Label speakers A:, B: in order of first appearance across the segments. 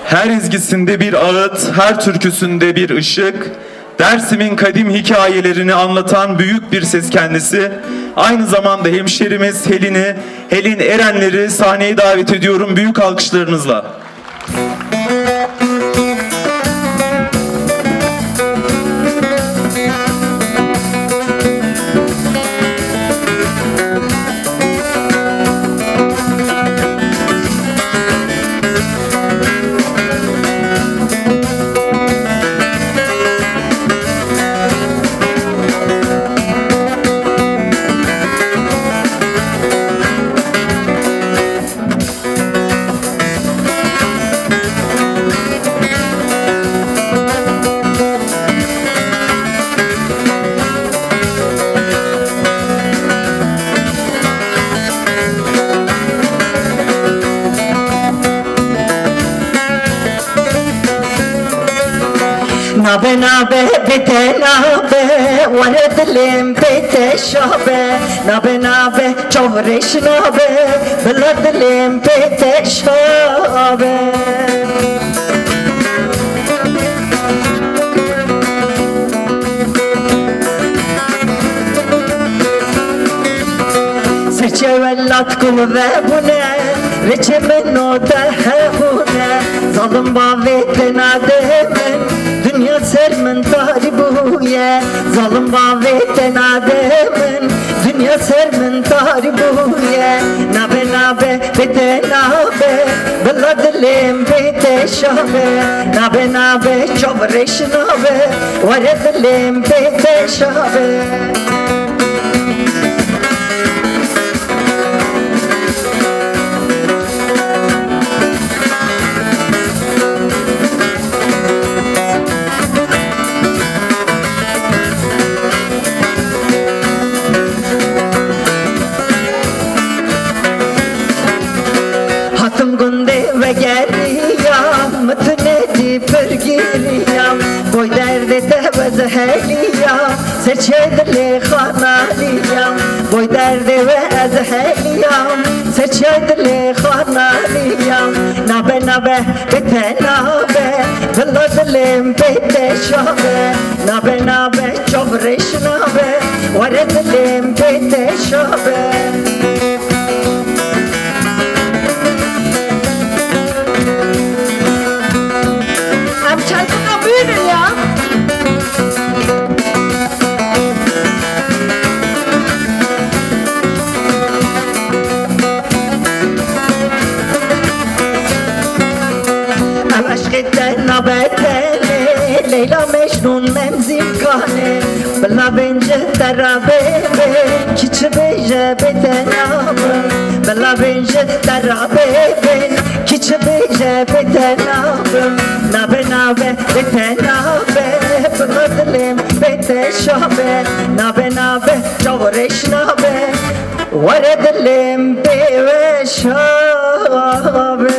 A: Her ezgisinde bir ağıt, her türküsünde bir ışık, Dersim'in kadim hikayelerini anlatan büyük bir ses kendisi. Aynı zamanda hemşerimiz Helin Erenler'i sahneye davet ediyorum büyük alkışlarınızla.
B: نابه نابه بده نابه ورد لیم بده شابه نابه نابه چورش نابه بلد لیم بده شابه سرچه ولات قلوه بونه رچه منو دهبونه ظالم باوی تناده من Dünya sermin taribuye Zalim bavetten ademin Dünya sermin taribuye Nabe nabe bete nabe Bella dilim bete şabe Nabe nabe çavreş nabe Vare dilim bete şabe Boy derde ve zeheliyam Seçedili khanaliyam Boy derde ve zeheliyam Seçedili khanaliyam Nabe nabe bete nabe Valla dilim bete şabe Nabe nabe çavreş nabe Vare dilim bete şabe Leyla Mecnun memzim kane Bella bence terabe Kiçi beyce betenabı Bella bence terabe Kiçi beyce betenabı Nabe nabe betenabe Bella dilim bete şabe Nabe nabe çavreş nabe Vare dilim beve şabe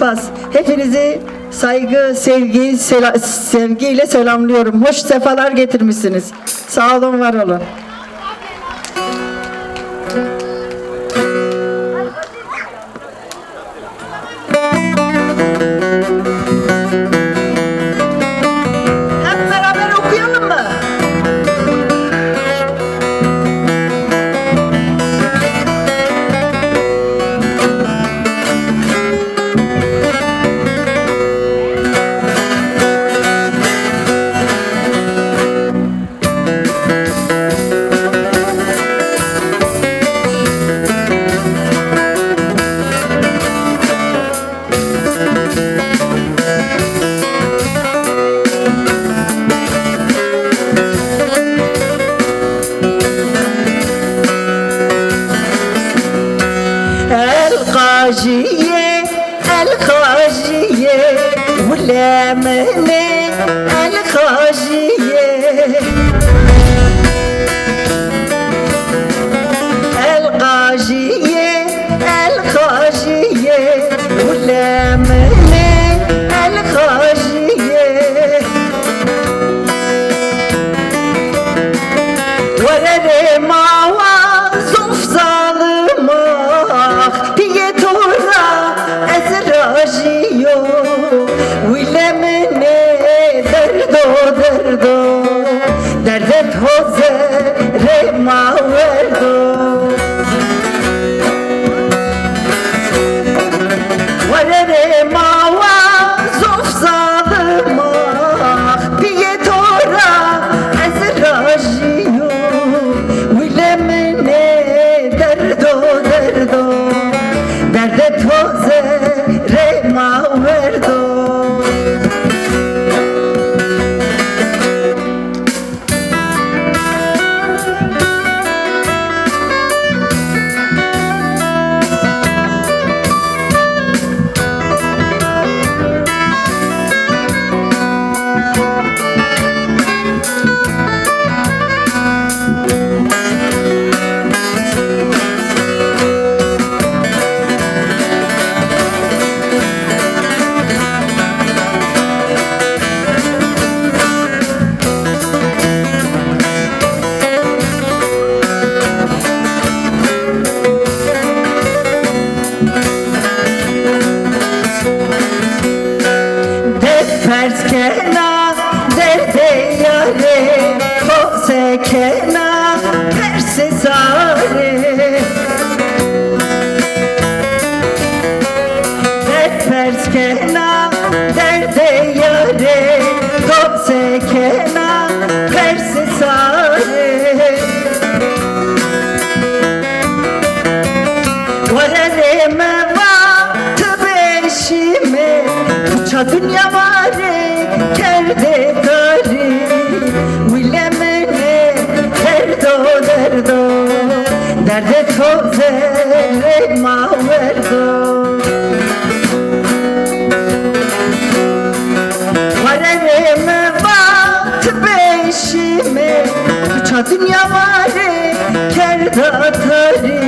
B: Spas. Hepinizi saygı, sevgiyle selamlıyorum. Hoş sefalar getirmişsiniz. Sağ olun, var olun. Hep beraber okuyalım mı? الخاجية ولا مني الخاجية الخاجية الخاجية ولا مني الخاجية ورد ما وظف ظالمك ters kena derde yare Dose kena tersi sare Varareme vatı beşime Uça dünya vare kerde gari Vilemene derdo derdo Derde toze maverdo Varareme vatı beşime Uça dünya vare kerda tari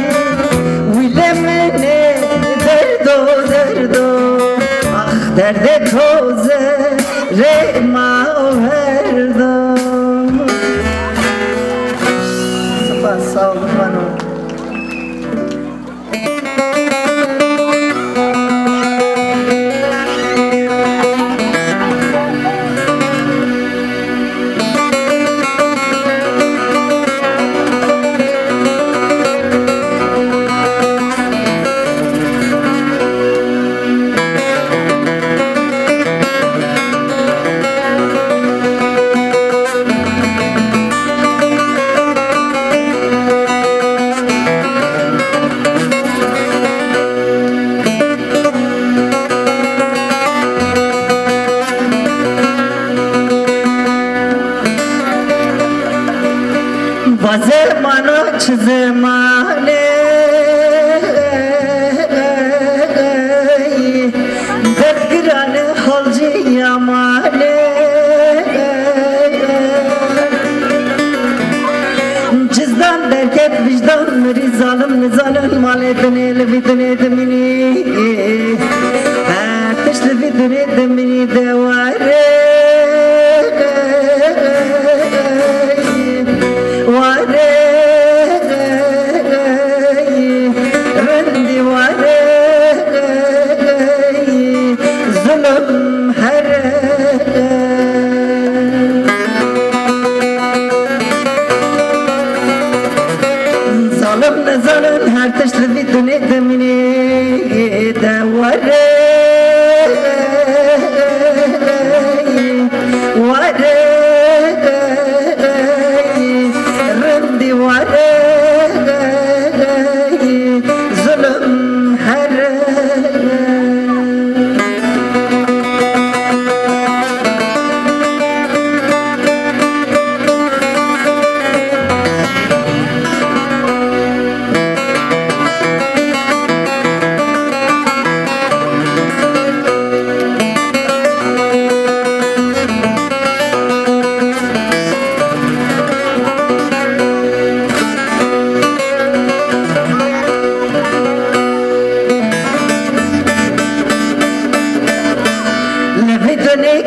B: Vilemene derdo derdo Ah derde toze maverdo Sağ olun bana. Zamana çizemane Derdgirane halci yamane Cizdan derket vicdan meri zalim nizalın maledin elvidin edimini Erteşli vidin edimini devare Zalim her teşli vidun edimini devare Vare Rindi vare Zulüm her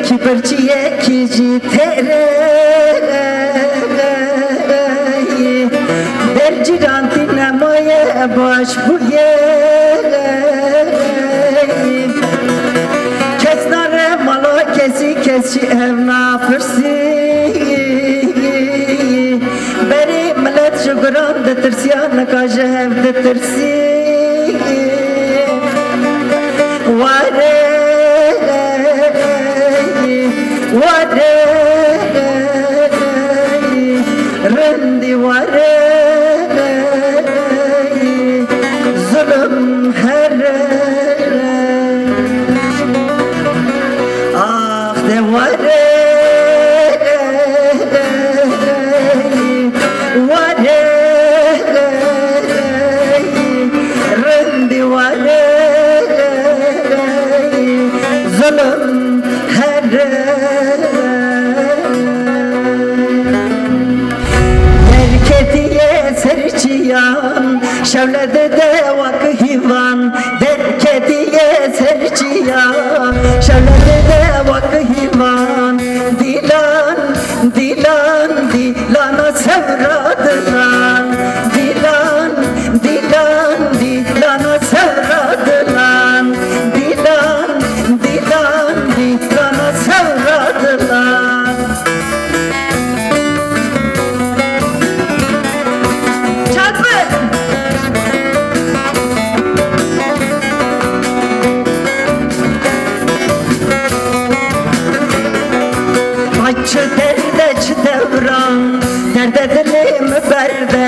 B: ki perçiye ki tere Derciranti nemaye baş buye Kesnare malo kesi kesi ev nafırsi Beri millet şükran de tirsiya nakaje ev de tirsi Vare Vare Rendi vare Zulüm her Ah de vare Vare Rendi vare Zulüm her Serçiyan şevlede de vakı hivan Derkediye serçiyan şevlede de vakı hivan Dilan, dilan, dilana sevradılan Dilan, dilan, dilana sevradılan Dilan, dilan, dilana sevradılan derde devran, derde dilim berde.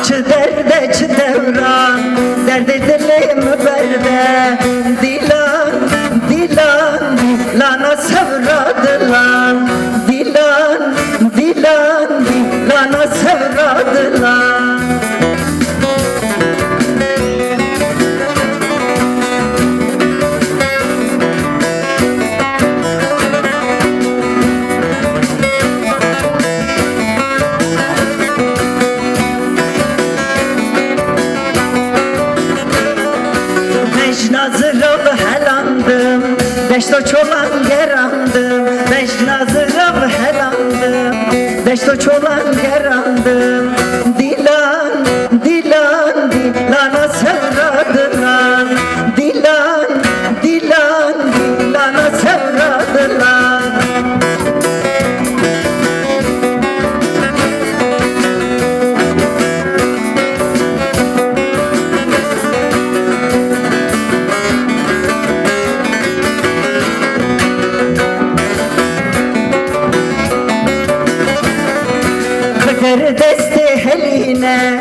B: Çı derde devran, derde dilim berde. Dilan, dilan, dilana sevradılan. Dilan, dilan, dilana sevradılan. Nazırım helandım, deşto çolan gerandım. Beş nazırım helandım, deşto çolan gerandım. Dilan, dilan, dilana sevradılan. Dilan, dilan, dilana sevradılan. Bıgır desti heline,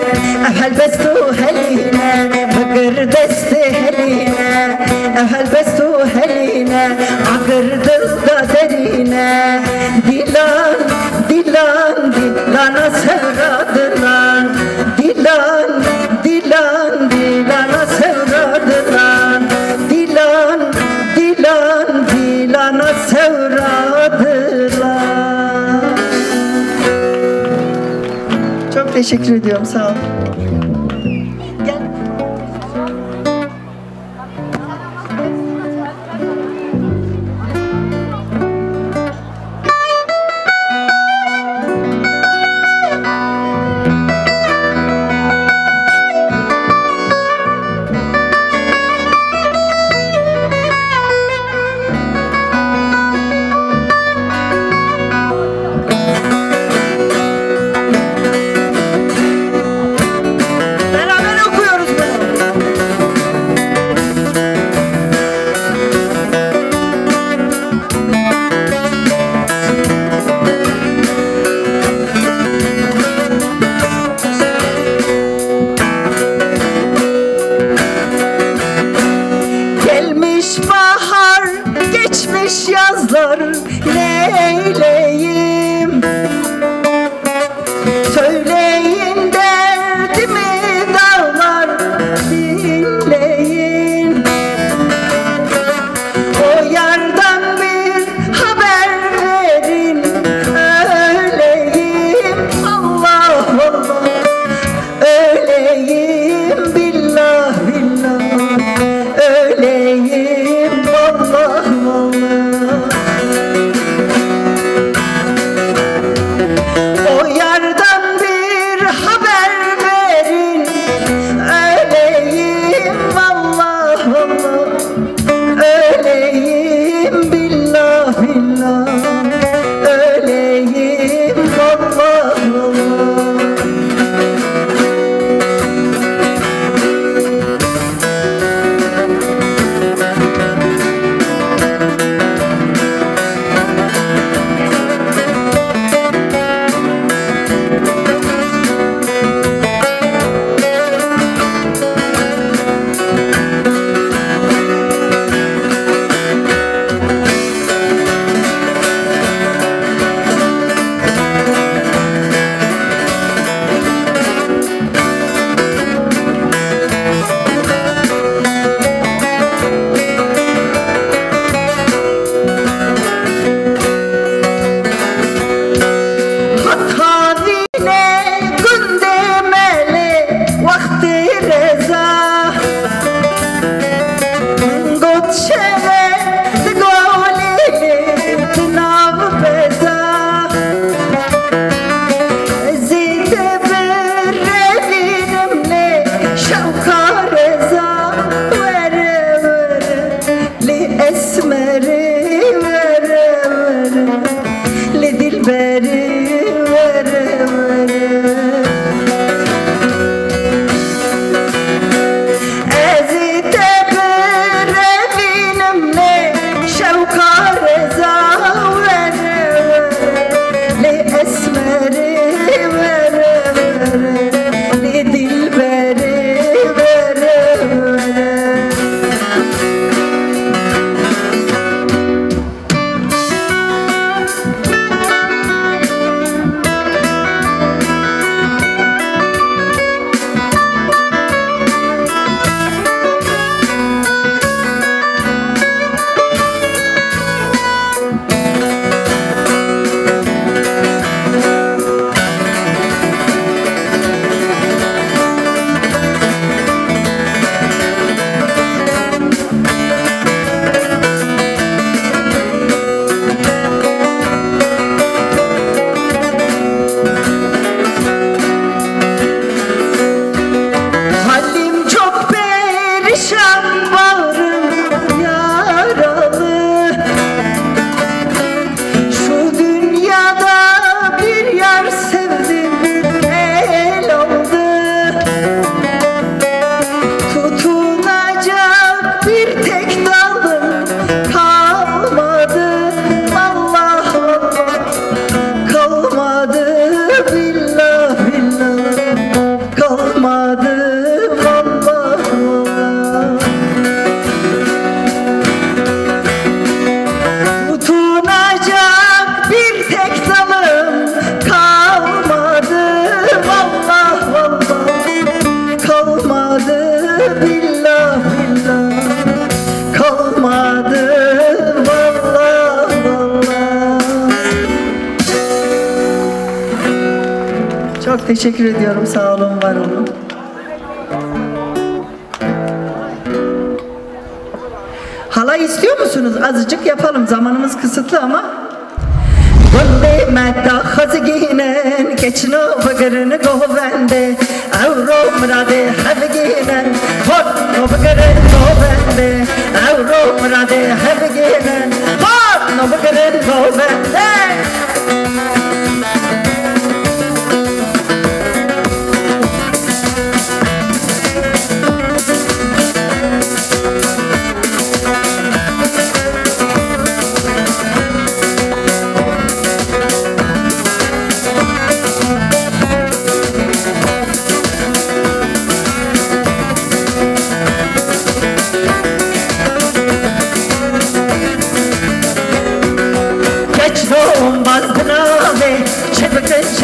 B: evvel bestu heline. Bıgır desti heline, evvel bestu heline. Ağır dılda derine. Dilan, dilan, dilana sevradılan. Dilan, dilan, dilana sevradılan. Dilan, dilan, dilana sevradılan. Çok teşekkür ediyorum, sağ olun. Gel. Yazlar neyleyim? Söyleyin derdimi dağlar dinleyin. O yardan bir haber verin öleyim. Allah Allah öleyim, billah billah öleyim, Allah Allah. Teşekkür ediyorum. Sağ olun, var olun. Halay istiyor musunuz? Azıcık yapalım. Zamanımız kısıtlı ama. Vande meta khazginen keçno vagaran govende auro mrade havginen hot no vagaran govende auro mrade havginen hot no vagaran govende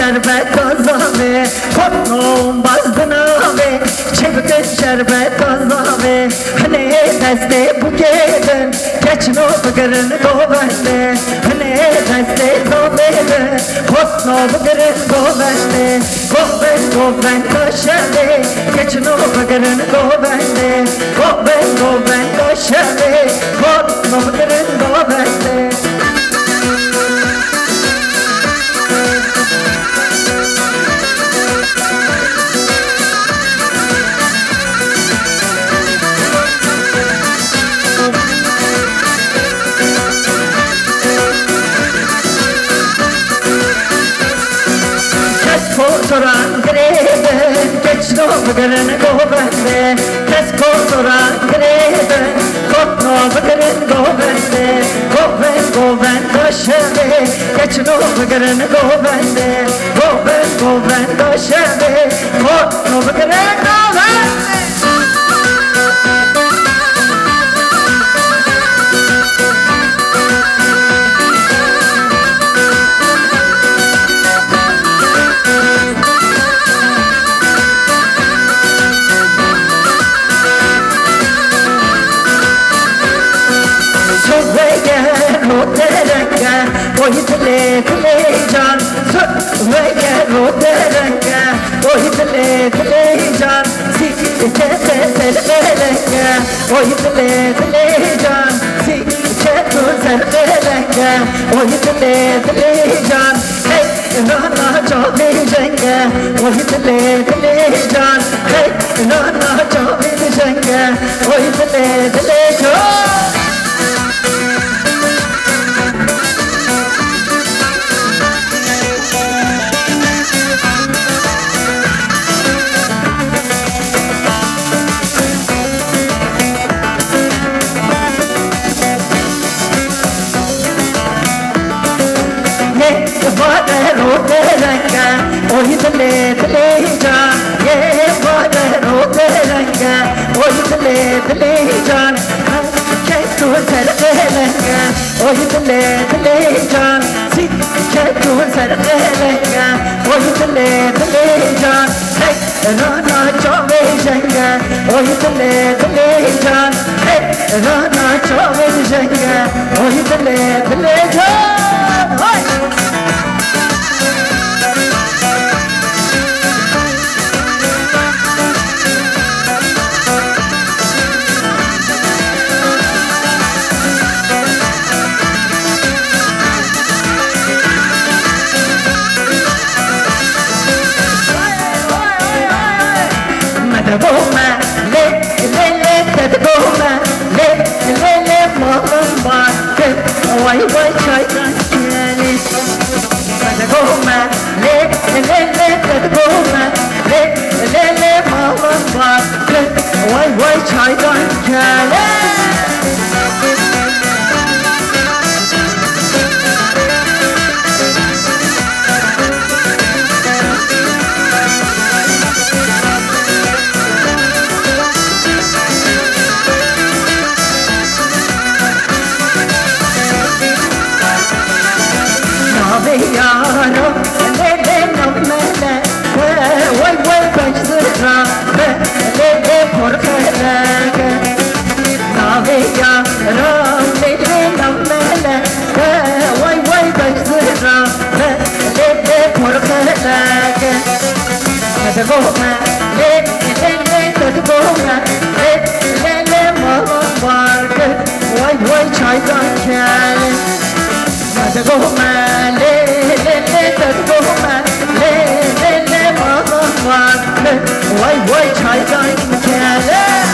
B: şerbet kazave Kotnom bazdınave Çevkın şerbet kazave Hane deste bukeden Keçno bıgırın govende Hane deste zovede Kotno bıgırın govende Goven goven koşeve Keçno bıgırın govende Goven goven koşeve Kotno bıgırın govende Soran greden, keçno bıgırın govende Kesko soran greden, kotno bıgırın govende Goven goven koşeve, keçno bıgırın govende Goven goven koşeve, kotno bıgırın govende Oyitle can, söyle roderenga. Oyitle can, sikete selvelenga. Oyitle can, sikete selvelenga. Oyitle can, hey rana çavijenga. Oyitle can, hey rana çavijenga. Oyitle can. Oyitle can, ye vade roderenga. Oyitle can, ketu servelenga. Oyitle can, ketu servelenga. Oyitle can, hey rana çavijenga. Oyitle can, hey rana çavijenga. Oyitle can, hey. Goma, le, goma, le, mama, why, chaytan, kianis. Goma, le, goma, le, mama, why, chaytan, kianis. Yaro, le namele, way, bench the drum, le por boğma le tadı boğma le malım vardı vay çaydan kel tadı boğma le tadı boğma le malım vardı vay çaydan kel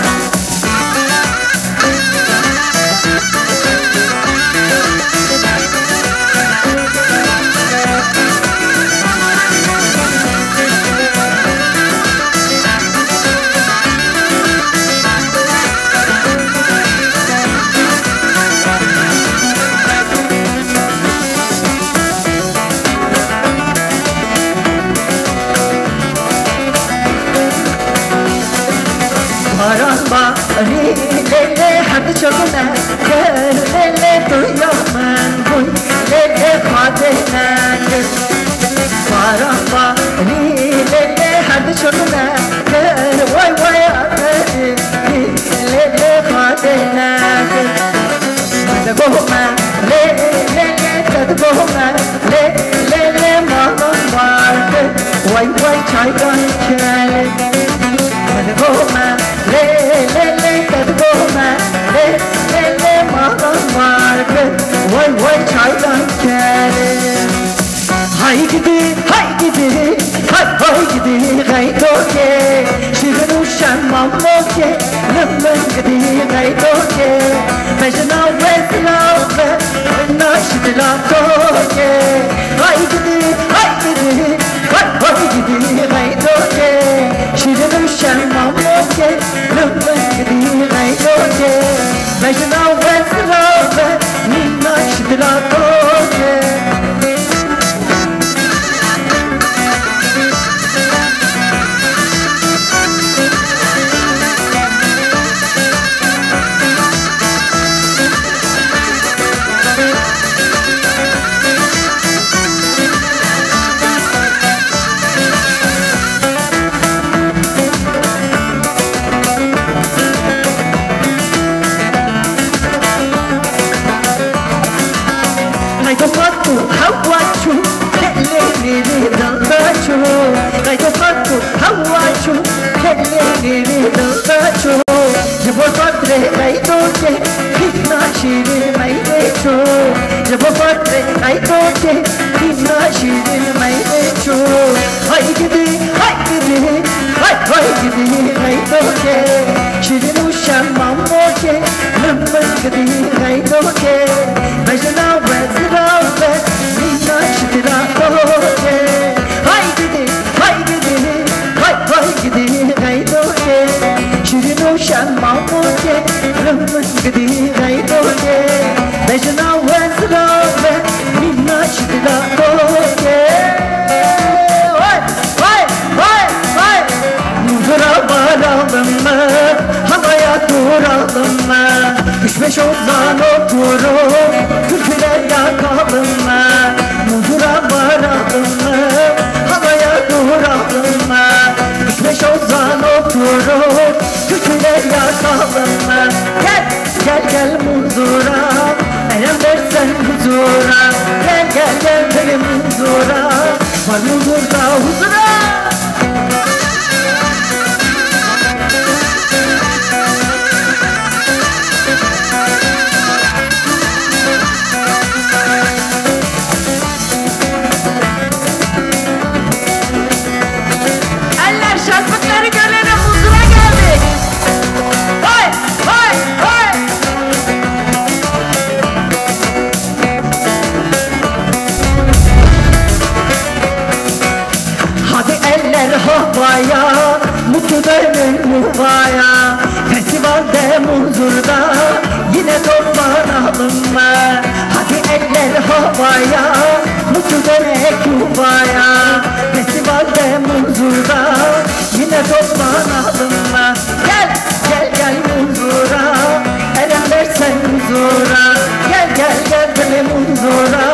B: le hadi çabına le duyamam huy le kadene paramba le hadi çabına vay le kadene tadı boğma le tadı boğma le malım vardı vay çaydan kel tadı boğma le tadı boğma le malım vardı vay çaydan kel hay gidi gaydoke şirin uşan mamoke lımın gidi gaydoke mecna vesilave naşidila toke hay gidi gaydoke şirin uşan mamoke lımın gidi gaydoke mecna vesilave naşidila toke şirin uşan mamoke lımın gidi gaydoke mecna vezirave naşidila toke hay gidi gaydoke şirin uşan mamoke lımın gidi gaydoke mecna vezirave naşidila toke Muzura varalım mı? Havaya duralım mı? 3-5 ozan oturup türküler yakalım mı? Muzura varalım mı? Havaya duralım mı? 3-5 ozan oturup türküler yakalım mı? Gel muzura Elem versen huzura Gel benim huzura Var muzurda huzura havaya, mutlu dönün yuvaya. Festivalde muzurda yine toplanalım mı? Hadi eller havaya, mutlu dönek yuvaya. Festivalde muzurda yine toplanalım mı? Gel muzura, elem versen huzura. Gel benim huzura,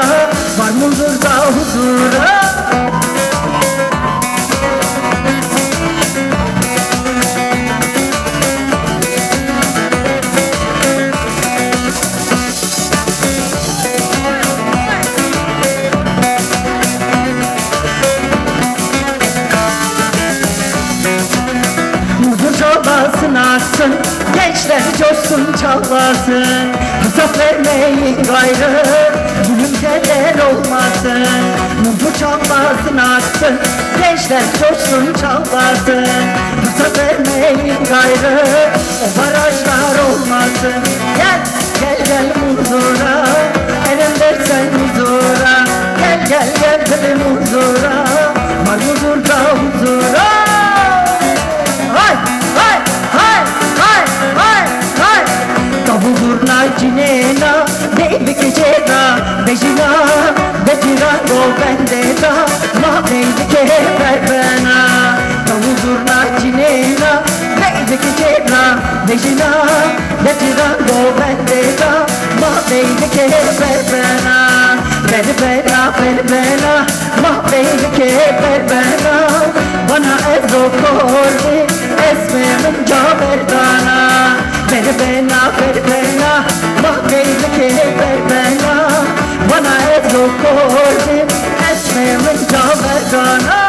B: var muzurda huzura. coşsun çalmasın, fırsat vermeyin gayrı, zulüm keder olmasın. Mutlu çalmasın aksın, gençler coşsun çalmasın, fırsat vermeyin gayrı, o barajlar olmasın. Gel, gel gel huzura, elim versen huzura. Gel gel gel benim huzura, var huzurda huzura. Hay hay hay hay hay hay. Davul zurna cinena, neybi gecera, bejina, bejira go bende da, ma neybi keber bana. Davul zurna cinena, neybi gecera, bejina, bejira go bende da, ma neybi keber bana. Beni bela, beni bela, ma neybi keber bana. Bana ezo kordi, esmemin caberdana. Beni bela, ma neybi keber bana. Bana ezo kordi, esmemin caberdana.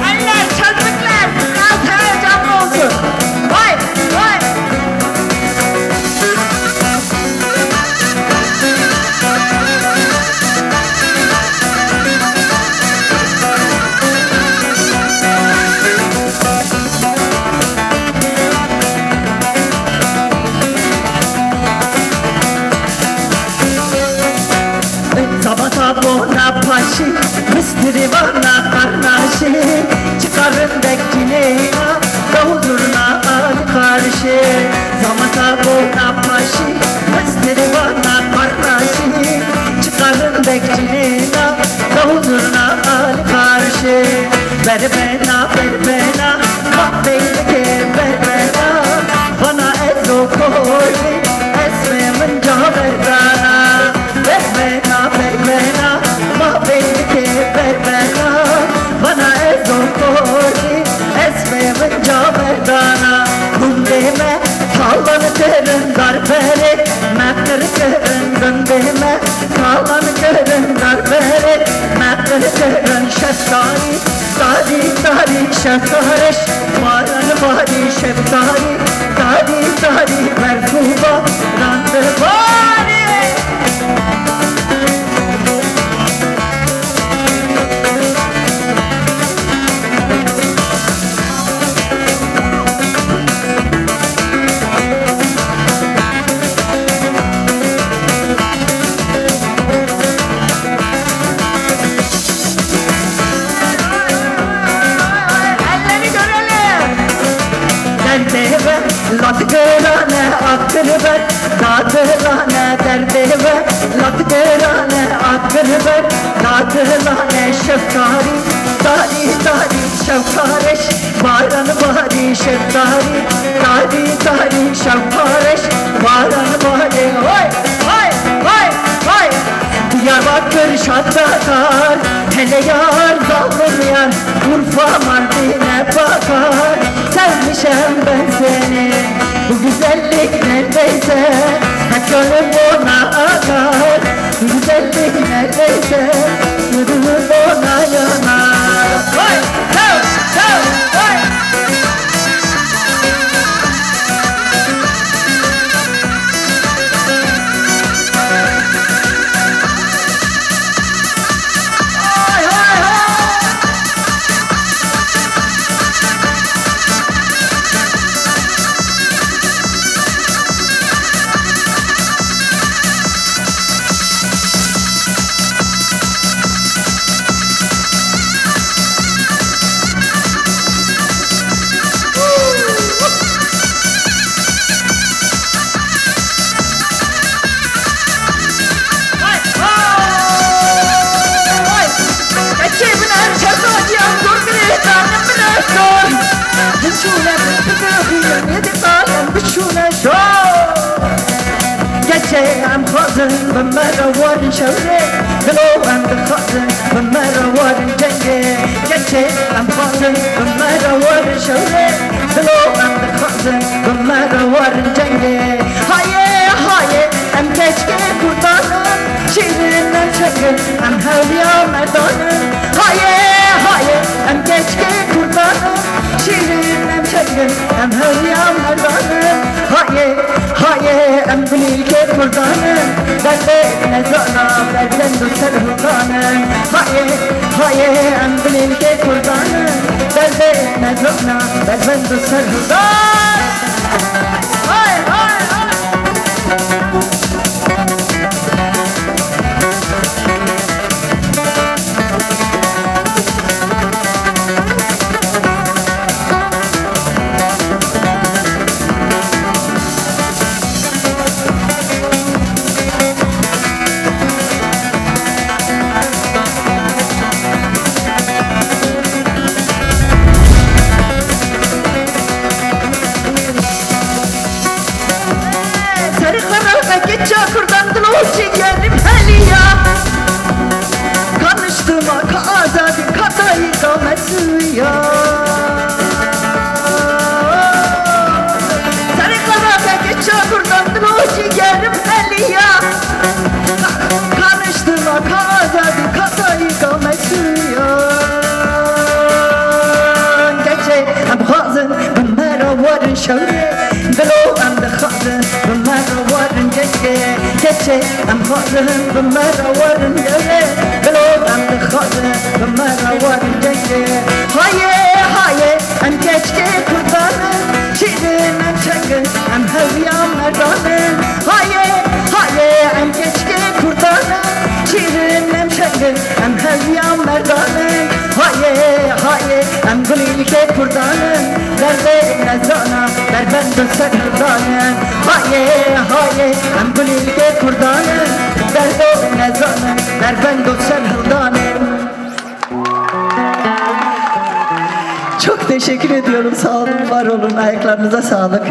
B: Eller, çocuklar, biraz heyecanlı olsun. Vay, vay. Sabata bona paşi, mistri bana karnaşi. Çıkarın bekçine, davul zurna karşı. Sabata bona paşi, mistri bana karnaşi. Çıkarın bekçine, davul zurna karşı. Ver bana, mahveyli ver bana. Bana ezo koyli, esmemin caberdana. Ver bana, mahveyli ver bana. Bana ezo koyli, esmemin caberdana. Bundeme, talvanı kırın darberi, mekri kırın zındeme. Talvanı kırın darberi, mekri kırın şeftari. Dari dari şeftariş, varanı vari şeftari. Dari dari merkuba, randı vari. Latgırane akırber, dağdırane derdever. Latgırane akırber, dağdırane şeftari. Dari dari şefkareş, varanı vari şeftari. Dari dari şefkareş, varanı vari. Vay vay vay vay. Diyarbakır şattakar, hele yar zalim yar. Urfa Mardin'e bakar, sevmişem ben seni. Bu güzellik neredeyse, hep gönlüm ona akar. Bu güzellik neredeyse, gönlüm ona yanar. Vay, hey, hey, vay. I'm cousin, no matter what in Chevrolet. Hello, I'm the cousin, no matter what in Jenge. Get it, I'm cousin, no matter what in Chevrolet. Hello, I'm the cousin, no matter what in Jenge. Haye, haye, I'm keşke kurbanım. Şiirinden çekin, I'm Hülya Merdanım. Haye, haye, I'm keşke kurbanım. Şiirinden çekin. çengin em hevya merdanım Haye haye em gülül ke kurdanım Derde nezana berden du serhudanım Haye haye em gülül ke kurdanım Derde nezana berden du serhudanım Hay hay hay Çakırdandım o ciğerim heliya Kanıştığıma kazadı katayı kamesuya Sarıklara'daki çakırdandım o ciğerim heliya Kanıştığıma kazadı katayı kamesuya Geçey hem hazın bımera varın şevre Gelo hem de hazın bımera varın jenge Geçey hem hazın bımera varın jenge Gelo hem de hazın bımera varın jenge Haye haye hem geçke kurdanın Şirin hem şengin hem hevya merdanın Haye haye hem geçke kurdanın Şirin hem şengin hem hevya merdanın Haye haye em gülül ke kurdanın Derde nezana berbendu serhudanın Haye haye em gülül ke kurdanın Derde nezana berbendu serhudanın Çok teşekkür ediyorum, sağ olun, var olun, ayaklarınıza sağlık.